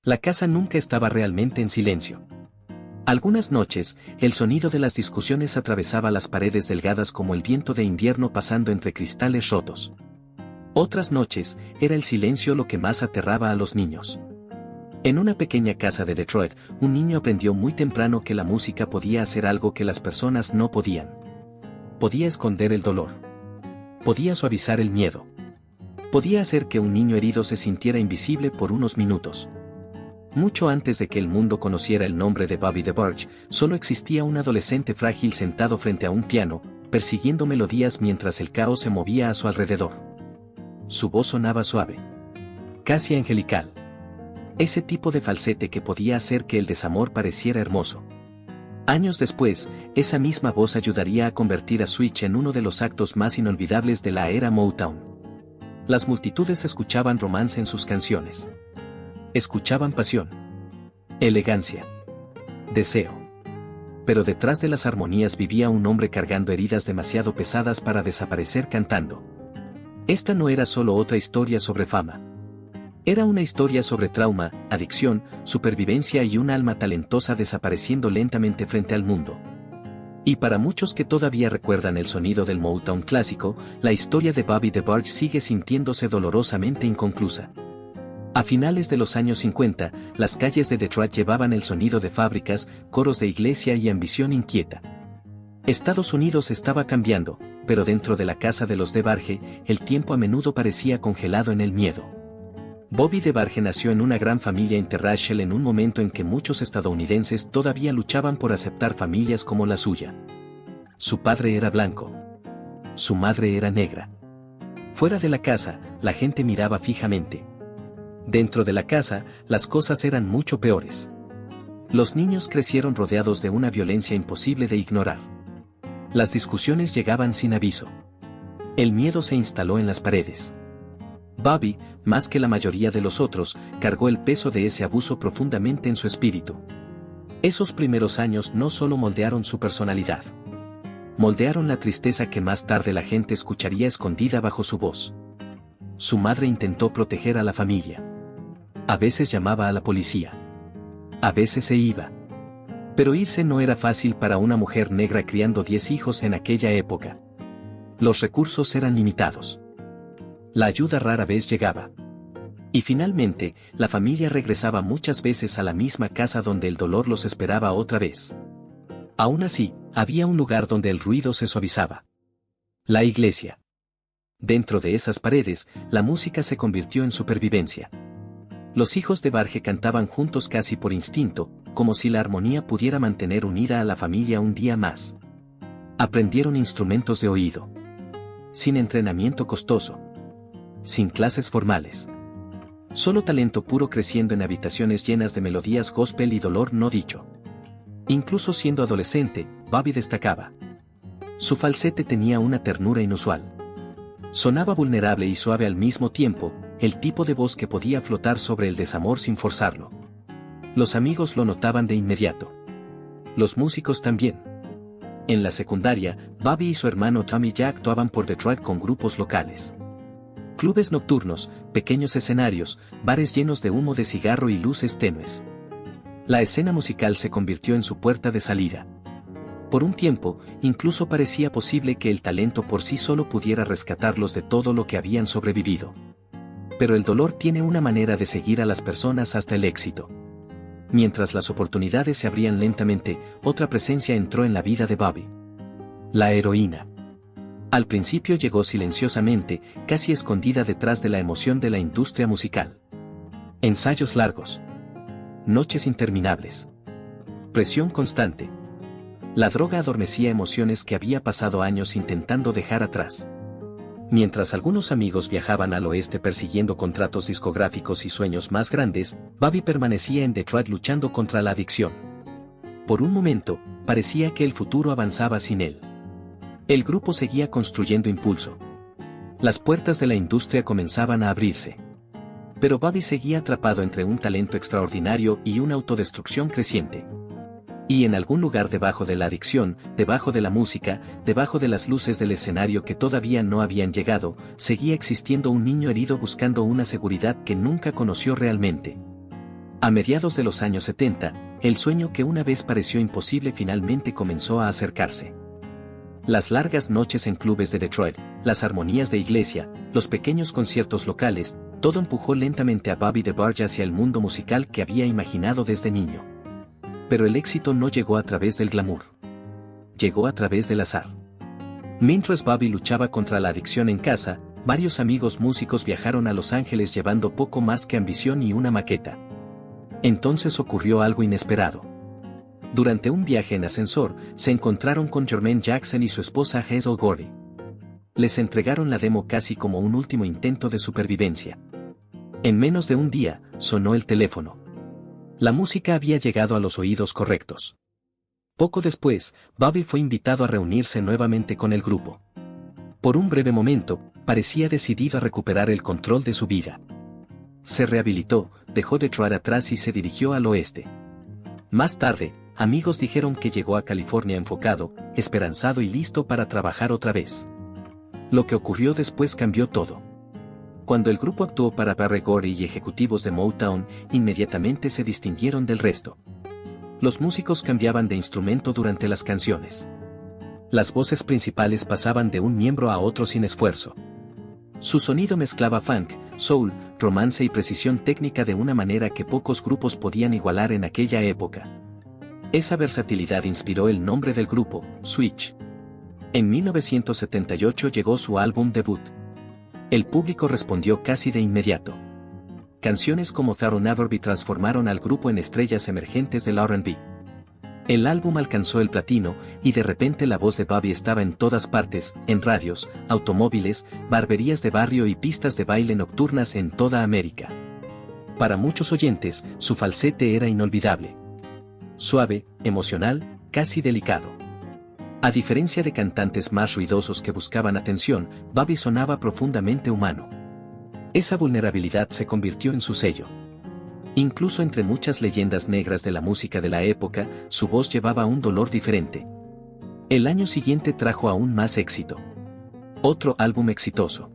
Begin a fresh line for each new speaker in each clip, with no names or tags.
La casa nunca estaba realmente en silencio. Algunas noches, el sonido de las discusiones atravesaba las paredes delgadas como el viento de invierno pasando entre cristales rotos. Otras noches, era el silencio lo que más aterraba a los niños. En una pequeña casa de Detroit, un niño aprendió muy temprano que la música podía hacer algo que las personas no podían. Podía esconder el dolor. Podía suavizar el miedo. Podía hacer que un niño herido se sintiera invisible por unos minutos. Mucho antes de que el mundo conociera el nombre de Bobby DeBarge, solo existía un adolescente frágil sentado frente a un piano, persiguiendo melodías mientras el caos se movía a su alrededor. Su voz sonaba suave, casi angelical. Ese tipo de falsete que podía hacer que el desamor pareciera hermoso. Años después, esa misma voz ayudaría a convertir a Switch en uno de los actos más inolvidables de la era Motown. Las multitudes escuchaban romance en sus canciones. Escuchaban pasión, elegancia, deseo. Pero detrás de las armonías vivía un hombre cargando heridas demasiado pesadas para desaparecer cantando. Esta no era solo otra historia sobre fama. Era una historia sobre trauma, adicción, supervivencia y un alma talentosa desapareciendo lentamente frente al mundo. Y para muchos que todavía recuerdan el sonido del Motown clásico, la historia de Bobby DeBarge sigue sintiéndose dolorosamente inconclusa. A finales de los años 50, las calles de Detroit llevaban el sonido de fábricas, coros de iglesia y ambición inquieta. Estados Unidos estaba cambiando, pero dentro de la casa de los DeBarge, el tiempo a menudo parecía congelado en el miedo. Bobby DeBarge nació en una gran familia interracial en un momento en que muchos estadounidenses todavía luchaban por aceptar familias como la suya. Su padre era blanco. Su madre era negra. Fuera de la casa, la gente miraba fijamente. Dentro de la casa, las cosas eran mucho peores. Los niños crecieron rodeados de una violencia imposible de ignorar. Las discusiones llegaban sin aviso. El miedo se instaló en las paredes. Bobby, más que la mayoría de los otros, cargó el peso de ese abuso profundamente en su espíritu. Esos primeros años no solo moldearon su personalidad. Moldearon la tristeza que más tarde la gente escucharía escondida bajo su voz. Su madre intentó proteger a la familia. A veces llamaba a la policía. A veces se iba. Pero irse no era fácil para una mujer negra criando 10 hijos en aquella época. Los recursos eran limitados. La ayuda rara vez llegaba. Y finalmente, la familia regresaba muchas veces a la misma casa donde el dolor los esperaba otra vez. Aún así, había un lugar donde el ruido se suavizaba. La iglesia. Dentro de esas paredes, la música se convirtió en supervivencia. Los hijos de DeBarge cantaban juntos casi por instinto, como si la armonía pudiera mantener unida a la familia un día más. Aprendieron instrumentos de oído. Sin entrenamiento costoso. Sin clases formales. Solo talento puro creciendo en habitaciones llenas de melodías gospel y dolor no dicho. Incluso siendo adolescente, Bobby destacaba. Su falsete tenía una ternura inusual. Sonaba vulnerable y suave al mismo tiempo, el tipo de voz que podía flotar sobre el desamor sin forzarlo. Los amigos lo notaban de inmediato. Los músicos también. En la secundaria, Bobby y su hermano Tommy ya actuaban por Detroit con grupos locales. Clubes nocturnos, pequeños escenarios, bares llenos de humo de cigarro y luces tenues. La escena musical se convirtió en su puerta de salida. Por un tiempo, incluso parecía posible que el talento por sí solo pudiera rescatarlos de todo lo que habían sobrevivido. Pero el dolor tiene una manera de seguir a las personas hasta el éxito. Mientras las oportunidades se abrían lentamente, otra presencia entró en la vida de Bobby. La heroína. Al principio llegó silenciosamente, casi escondida detrás de la emoción de la industria musical. Ensayos largos. Noches interminables. Presión constante. La droga adormecía emociones que había pasado años intentando dejar atrás. Mientras algunos amigos viajaban al oeste persiguiendo contratos discográficos y sueños más grandes, Bobby permanecía en Detroit luchando contra la adicción. Por un momento, parecía que el futuro avanzaba sin él. El grupo seguía construyendo impulso. Las puertas de la industria comenzaban a abrirse. Pero Bobby seguía atrapado entre un talento extraordinario y una autodestrucción creciente. Y en algún lugar debajo de la adicción, debajo de la música, debajo de las luces del escenario que todavía no habían llegado, seguía existiendo un niño herido buscando una seguridad que nunca conoció realmente. A mediados de los años 70, el sueño que una vez pareció imposible finalmente comenzó a acercarse. Las largas noches en clubes de Detroit, las armonías de iglesia, los pequeños conciertos locales, todo empujó lentamente a Bobby DeBarge hacia el mundo musical que había imaginado desde niño. Pero el éxito no llegó a través del glamour. Llegó a través del azar. Mientras Bobby luchaba contra la adicción en casa, varios amigos músicos viajaron a Los Ángeles llevando poco más que ambición y una maqueta. Entonces ocurrió algo inesperado. Durante un viaje en ascensor, se encontraron con Jermaine Jackson y su esposa Hazel Gordy. Les entregaron la demo casi como un último intento de supervivencia. En menos de un día, sonó el teléfono. La música había llegado a los oídos correctos. Poco después, Bobby fue invitado a reunirse nuevamente con el grupo. Por un breve momento, parecía decidido a recuperar el control de su vida. Se rehabilitó, dejó Detroit atrás y se dirigió al oeste. Más tarde, amigos dijeron que llegó a California enfocado, esperanzado y listo para trabajar otra vez. Lo que ocurrió después cambió todo. Cuando el grupo actuó para Berry Gordy y ejecutivos de Motown, inmediatamente se distinguieron del resto. Los músicos cambiaban de instrumento durante las canciones. Las voces principales pasaban de un miembro a otro sin esfuerzo. Su sonido mezclaba funk, soul, romance y precisión técnica de una manera que pocos grupos podían igualar en aquella época. Esa versatilidad inspiró el nombre del grupo, Switch. En 1978 llegó su álbum debut. El público respondió casi de inmediato. Canciones como Thought Never Be transformaron al grupo en estrellas emergentes del R&B. El álbum alcanzó el platino, y de repente la voz de Bobby estaba en todas partes, en radios, automóviles, barberías de barrio y pistas de baile nocturnas en toda América. Para muchos oyentes, su falsete era inolvidable. Suave, emocional, casi delicado. A diferencia de cantantes más ruidosos que buscaban atención, Bobby sonaba profundamente humano. Esa vulnerabilidad se convirtió en su sello. Incluso entre muchas leyendas negras de la música de la época, su voz llevaba un dolor diferente. El año siguiente trajo aún más éxito. Otro álbum exitoso.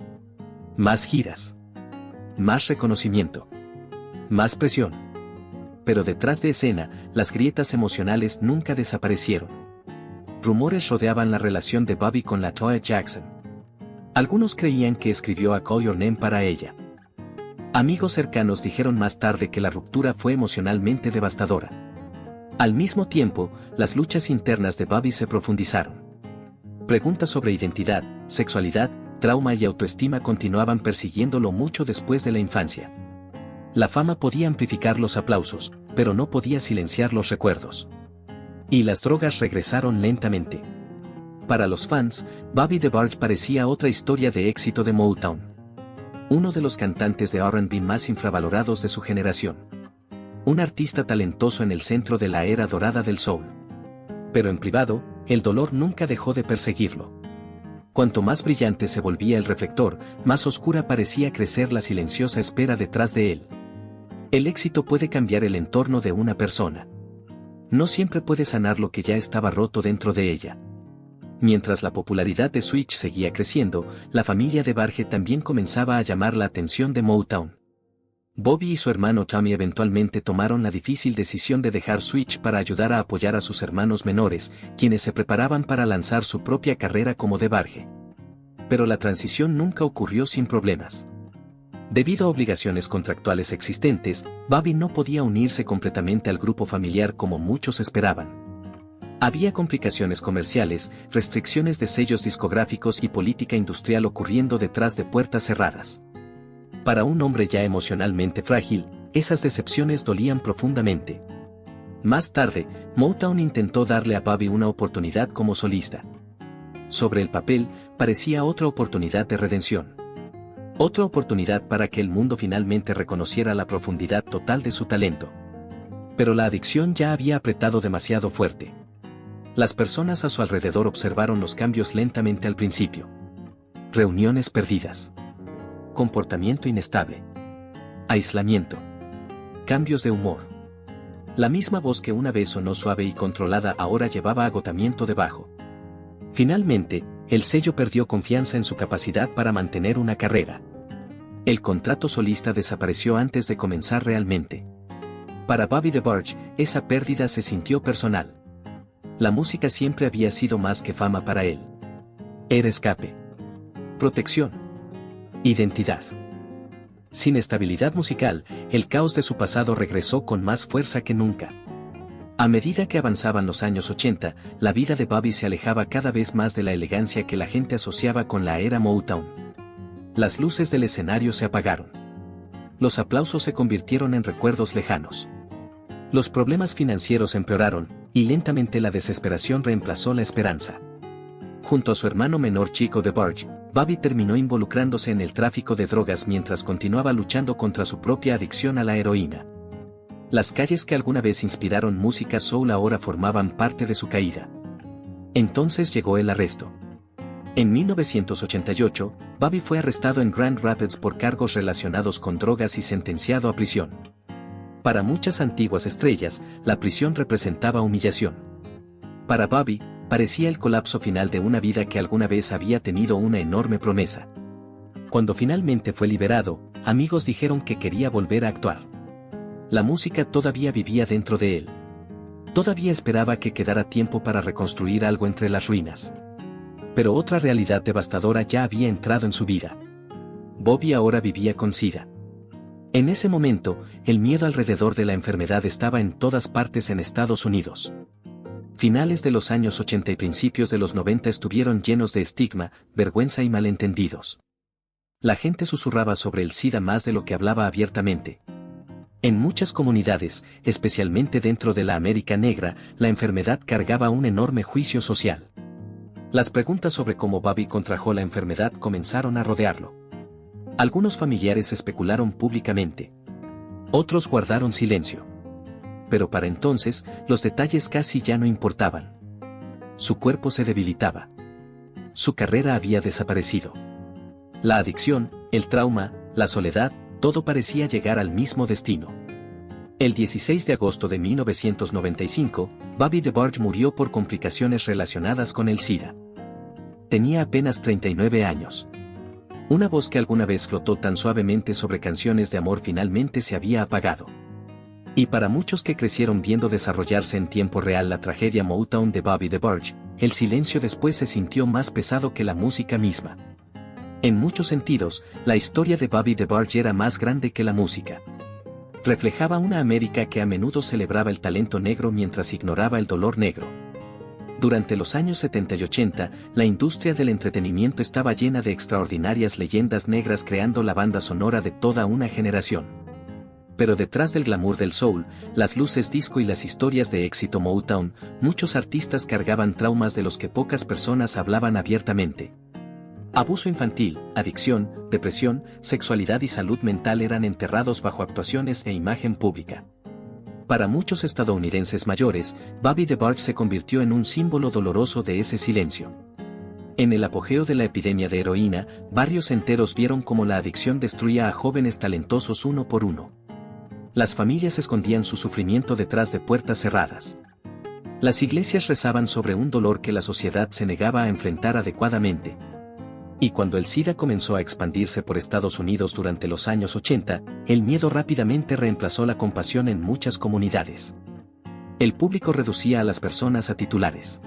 Más giras. Más reconocimiento. Más presión. Pero detrás de escena, las grietas emocionales nunca desaparecieron. Rumores rodeaban la relación de Bobby con LaToya Jackson. Algunos creían que escribió a Call Your Name para ella. Amigos cercanos dijeron más tarde que la ruptura fue emocionalmente devastadora. Al mismo tiempo, las luchas internas de Bobby se profundizaron. Preguntas sobre identidad, sexualidad, trauma y autoestima continuaban persiguiéndolo mucho después de la infancia. La fama podía amplificar los aplausos, pero no podía silenciar los recuerdos. Y las drogas regresaron lentamente. Para los fans, Bobby DeBarge parecía otra historia de éxito de Motown. Uno de los cantantes de R&B más infravalorados de su generación. Un artista talentoso en el centro de la era dorada del soul. Pero en privado, el dolor nunca dejó de perseguirlo. Cuanto más brillante se volvía el reflector, más oscura parecía crecer la silenciosa espera detrás de él. El éxito puede cambiar el entorno de una persona. No siempre puede sanar lo que ya estaba roto dentro de ella. Mientras la popularidad de Switch seguía creciendo, la familia DeBarge también comenzaba a llamar la atención de Motown. Bobby y su hermano Tommy eventualmente tomaron la difícil decisión de dejar Switch para ayudar a apoyar a sus hermanos menores, quienes se preparaban para lanzar su propia carrera como DeBarge. Pero la transición nunca ocurrió sin problemas. Debido a obligaciones contractuales existentes, Bobby no podía unirse completamente al grupo familiar como muchos esperaban. Había complicaciones comerciales, restricciones de sellos discográficos y política industrial ocurriendo detrás de puertas cerradas. Para un hombre ya emocionalmente frágil, esas decepciones dolían profundamente. Más tarde, Motown intentó darle a Bobby una oportunidad como solista. Sobre el papel, parecía otra oportunidad de redención. Otra oportunidad para que el mundo finalmente reconociera la profundidad total de su talento. Pero la adicción ya había apretado demasiado fuerte. Las personas a su alrededor observaron los cambios lentamente al principio. Reuniones perdidas. Comportamiento inestable. Aislamiento. Cambios de humor. La misma voz que una vez sonó suave y controlada ahora llevaba agotamiento debajo. Finalmente, el sello perdió confianza en su capacidad para mantener una carrera. El contrato solista desapareció antes de comenzar realmente. Para Bobby DeBarge, esa pérdida se sintió personal. La música siempre había sido más que fama para él. Era escape, protección, identidad. Sin estabilidad musical, el caos de su pasado regresó con más fuerza que nunca. A medida que avanzaban los años 80, la vida de Bobby se alejaba cada vez más de la elegancia que la gente asociaba con la era Motown. Las luces del escenario se apagaron. Los aplausos se convirtieron en recuerdos lejanos. Los problemas financieros empeoraron, y lentamente la desesperación reemplazó la esperanza. Junto a su hermano menor Chico DeBarge, Bobby terminó involucrándose en el tráfico de drogas mientras continuaba luchando contra su propia adicción a la heroína. Las calles que alguna vez inspiraron música soul ahora formaban parte de su caída. Entonces llegó el arresto. En 1988, Bobby fue arrestado en Grand Rapids por cargos relacionados con drogas y sentenciado a prisión. Para muchas antiguas estrellas, la prisión representaba humillación. Para Bobby, parecía el colapso final de una vida que alguna vez había tenido una enorme promesa. Cuando finalmente fue liberado, amigos dijeron que quería volver a actuar. La música todavía vivía dentro de él. Todavía esperaba que quedara tiempo para reconstruir algo entre las ruinas. Pero otra realidad devastadora ya había entrado en su vida. Bobby ahora vivía con SIDA. En ese momento, el miedo alrededor de la enfermedad estaba en todas partes en Estados Unidos. Finales de los años 80 y principios de los 90 estuvieron llenos de estigma, vergüenza y malentendidos. La gente susurraba sobre el SIDA más de lo que hablaba abiertamente. En muchas comunidades, especialmente dentro de la América Negra, la enfermedad cargaba un enorme juicio social. Las preguntas sobre cómo Bobby contrajo la enfermedad comenzaron a rodearlo. Algunos familiares especularon públicamente. Otros guardaron silencio. Pero para entonces, los detalles casi ya no importaban. Su cuerpo se debilitaba. Su carrera había desaparecido. La adicción, el trauma, la soledad, todo parecía llegar al mismo destino. El 16 de agosto de 1995, Bobby DeBarge murió por complicaciones relacionadas con el SIDA. Tenía apenas 39 años. Una voz que alguna vez flotó tan suavemente sobre canciones de amor finalmente se había apagado. Y para muchos que crecieron viendo desarrollarse en tiempo real la tragedia Motown de Bobby DeBarge, el silencio después se sintió más pesado que la música misma. En muchos sentidos, la historia de Bobby DeBarge era más grande que la música. Reflejaba una América que a menudo celebraba el talento negro mientras ignoraba el dolor negro. Durante los años 70 y 80, la industria del entretenimiento estaba llena de extraordinarias leyendas negras creando la banda sonora de toda una generación. Pero detrás del glamour del soul, las luces disco y las historias de éxito Motown, muchos artistas cargaban traumas de los que pocas personas hablaban abiertamente. Abuso infantil, adicción, depresión, sexualidad y salud mental eran enterrados bajo actuaciones e imagen pública. Para muchos estadounidenses mayores, Bobby DeBarge se convirtió en un símbolo doloroso de ese silencio. En el apogeo de la epidemia de heroína, barrios enteros vieron cómo la adicción destruía a jóvenes talentosos uno por uno. Las familias escondían su sufrimiento detrás de puertas cerradas. Las iglesias rezaban sobre un dolor que la sociedad se negaba a enfrentar adecuadamente. Y cuando el SIDA comenzó a expandirse por Estados Unidos durante los años 80, el miedo rápidamente reemplazó la compasión en muchas comunidades. El público reducía a las personas a titulares.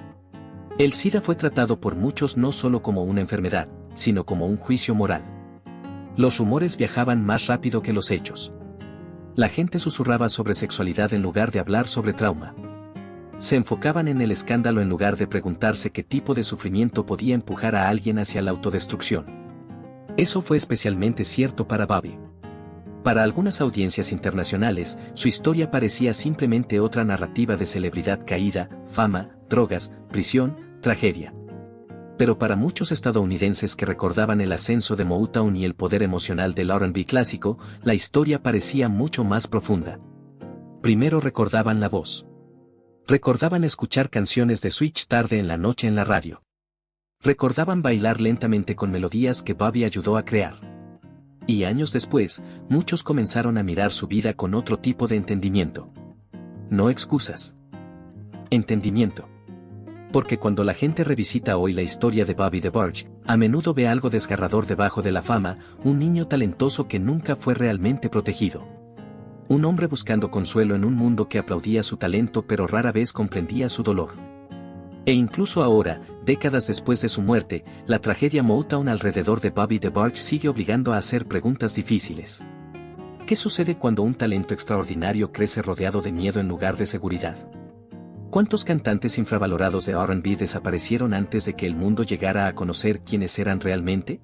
El SIDA fue tratado por muchos no solo como una enfermedad, sino como un juicio moral. Los rumores viajaban más rápido que los hechos. La gente susurraba sobre sexualidad en lugar de hablar sobre trauma. Se enfocaban en el escándalo en lugar de preguntarse qué tipo de sufrimiento podía empujar a alguien hacia la autodestrucción. Eso fue especialmente cierto para Bobby. Para algunas audiencias internacionales, su historia parecía simplemente otra narrativa de celebridad caída, fama, drogas, prisión, tragedia. Pero para muchos estadounidenses que recordaban el ascenso de Motown y el poder emocional del R&B clásico, la historia parecía mucho más profunda. Primero recordaban la voz. Recordaban escuchar canciones de Switch tarde en la noche en la radio. Recordaban bailar lentamente con melodías que Bobby ayudó a crear. Y años después, muchos comenzaron a mirar su vida con otro tipo de entendimiento. No excusas. Entendimiento. Porque cuando la gente revisita hoy la historia de Bobby DeBarge, a menudo ve algo desgarrador debajo de la fama, un niño talentoso que nunca fue realmente protegido. Un hombre buscando consuelo en un mundo que aplaudía su talento pero rara vez comprendía su dolor. E incluso ahora, décadas después de su muerte, la tragedia Motown alrededor de Bobby DeBarge sigue obligando a hacer preguntas difíciles. ¿Qué sucede cuando un talento extraordinario crece rodeado de miedo en lugar de seguridad? ¿Cuántos cantantes infravalorados de R&B desaparecieron antes de que el mundo llegara a conocer quiénes eran realmente?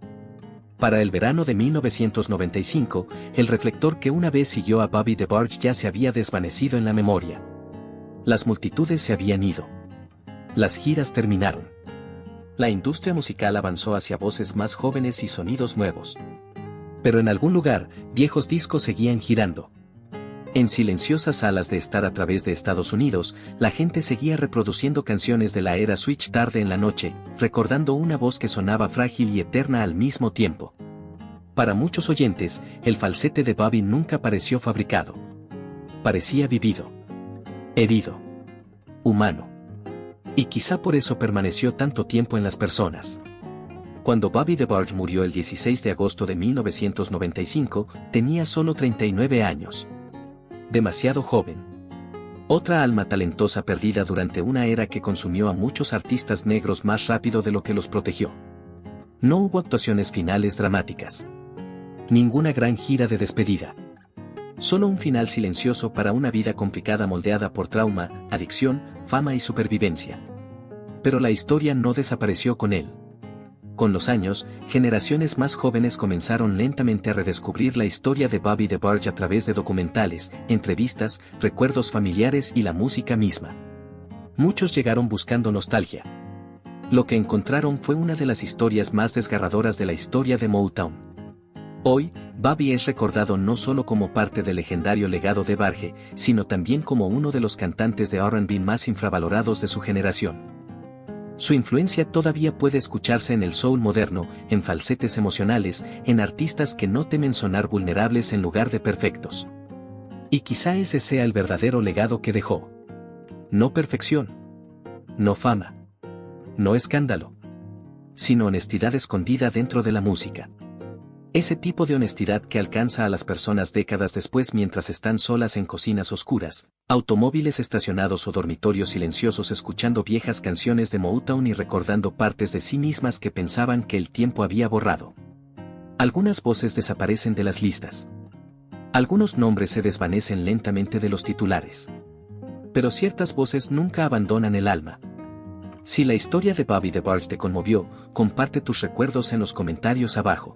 Para el verano de 1995, el reflector que una vez siguió a Bobby DeBarge ya se había desvanecido en la memoria. Las multitudes se habían ido. Las giras terminaron. La industria musical avanzó hacia voces más jóvenes y sonidos nuevos. Pero en algún lugar, viejos discos seguían girando. En silenciosas salas de estar a través de Estados Unidos, la gente seguía reproduciendo canciones de la era Switch tarde en la noche, recordando una voz que sonaba frágil y eterna al mismo tiempo. Para muchos oyentes, el falsete de Bobby nunca pareció fabricado. Parecía vivido. Herido. Humano. Y quizá por eso permaneció tanto tiempo en las personas. Cuando Bobby DeBarge murió el 16 de agosto de 1995, tenía solo 39 años. Demasiado joven. Otra alma talentosa perdida durante una era que consumió a muchos artistas negros más rápido de lo que los protegió. No hubo actuaciones finales dramáticas. Ninguna gran gira de despedida. Solo un final silencioso para una vida complicada moldeada por trauma, adicción, fama y supervivencia. Pero la historia no desapareció con él. Con los años, generaciones más jóvenes comenzaron lentamente a redescubrir la historia de Bobby DeBarge a través de documentales, entrevistas, recuerdos familiares y la música misma. Muchos llegaron buscando nostalgia. Lo que encontraron fue una de las historias más desgarradoras de la historia de Motown. Hoy, Bobby es recordado no solo como parte del legendario legado de DeBarge, sino también como uno de los cantantes de R&B más infravalorados de su generación. Su influencia todavía puede escucharse en el soul moderno, en falsetes emocionales, en artistas que no temen sonar vulnerables en lugar de perfectos. Y quizá ese sea el verdadero legado que dejó. No perfección. No fama. No escándalo. Sino honestidad escondida dentro de la música. Ese tipo de honestidad que alcanza a las personas décadas después mientras están solas en cocinas oscuras, automóviles estacionados o dormitorios silenciosos escuchando viejas canciones de Motown y recordando partes de sí mismas que pensaban que el tiempo había borrado. Algunas voces desaparecen de las listas. Algunos nombres se desvanecen lentamente de los titulares. Pero ciertas voces nunca abandonan el alma. Si la historia de Bobby DeBarge te conmovió, comparte tus recuerdos en los comentarios abajo.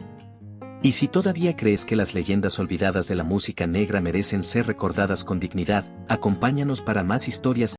Y si todavía crees que las leyendas olvidadas de la música negra merecen ser recordadas con dignidad, acompáñanos para más historias